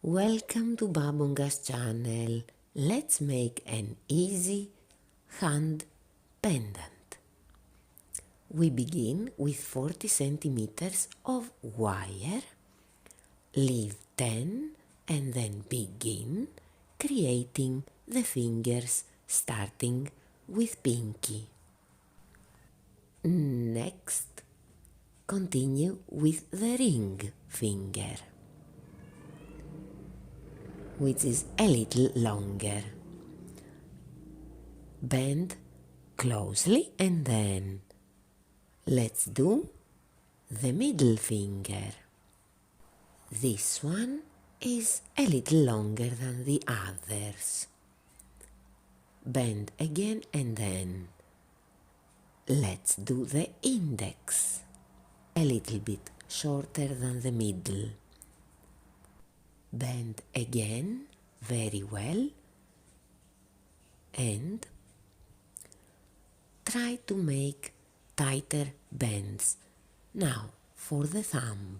Welcome to Babonga's channel. Let's make an easy hand pendant. We begin with 40 centimeters of wire, leave 10 and then begin creating the fingers starting with pinky. Next, continue with the ring finger, which is a little longer. Bend closely and then let's do the middle finger. This one is a little longer than the others. Bend again and then let's do the index, a little bit shorter than the middle. Bend again very well and try to make tighter bends. Now for the thumb.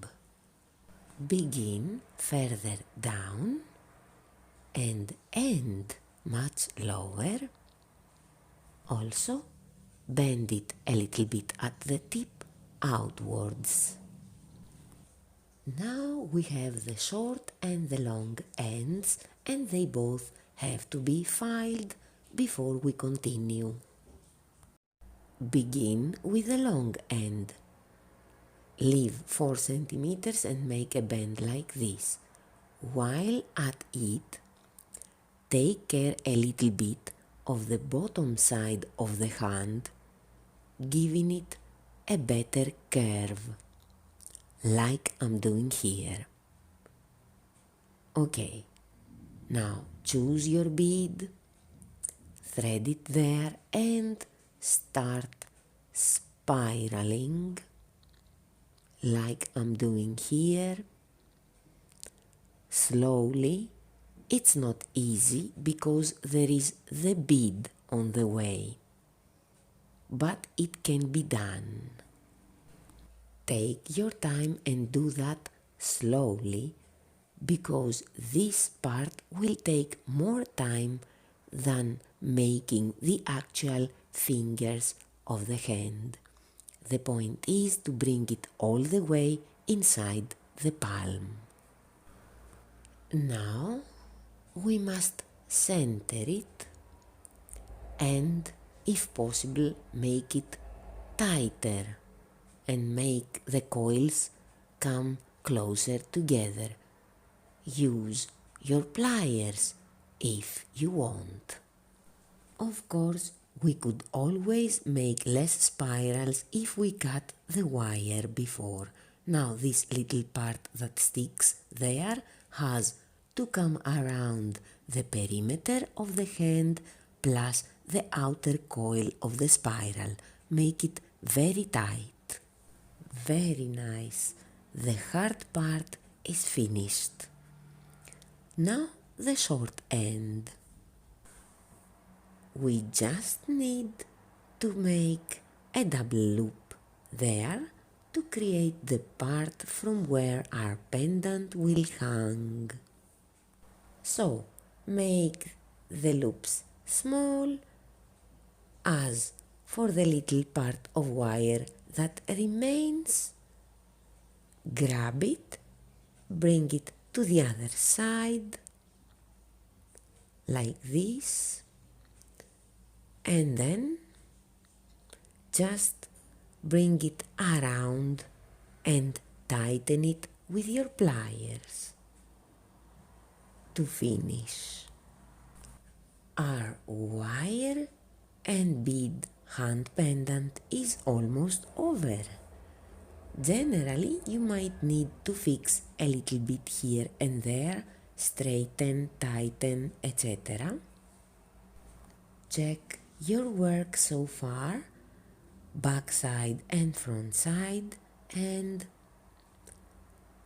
Begin further down and end much lower. Also bend it a little bit at the tip outwards. Now we have the short and the long ends, and they both have to be filed before we continue. Begin with the long end. Leave 4 centimeters and make a bend like this. While at it, take care a little bit of the bottom side of the hand, giving it a better curve, like I'm doing here. Okay, now choose your bead, thread it there and start spiraling like I'm doing here. Slowly. It's not easy because there is the bead on the way, but it can be done. Take your time and do that slowly because this part will take more time than making the actual fingers of the hand. The point is to bring it all the way inside the palm. Now we must center it and, if possible, make it tighter and make the coils come closer together. Use your pliers if you want. Of course, we could always make less spirals if we cut the wire before. Now this little part that sticks there has to come around the perimeter of the hand plus the outer coil of the spiral. Make it very tight. Very nice. The hard part is finished. Now the short end. We just need to make a double loop there to create the part from where our pendant will hang. So make the loops small. As for the little part of wire that remains, grab it, bring it to the other side like this, and then just bring it around and tighten it with your pliers to finish. Our wire and bead hand pendant is almost over. Generally, you might need to fix a little bit here and there, straighten, tighten, etc. Check your work so far, back side and front side, and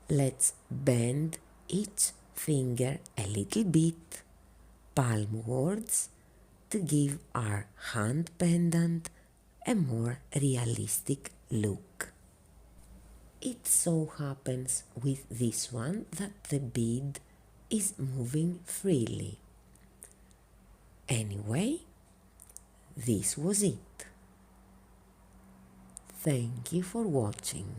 let's bend each finger a little bit palmwards to give our hand pendant a more realistic look. It so happens with this one that the bead is moving freely. Anyway, this was it. Thank you for watching.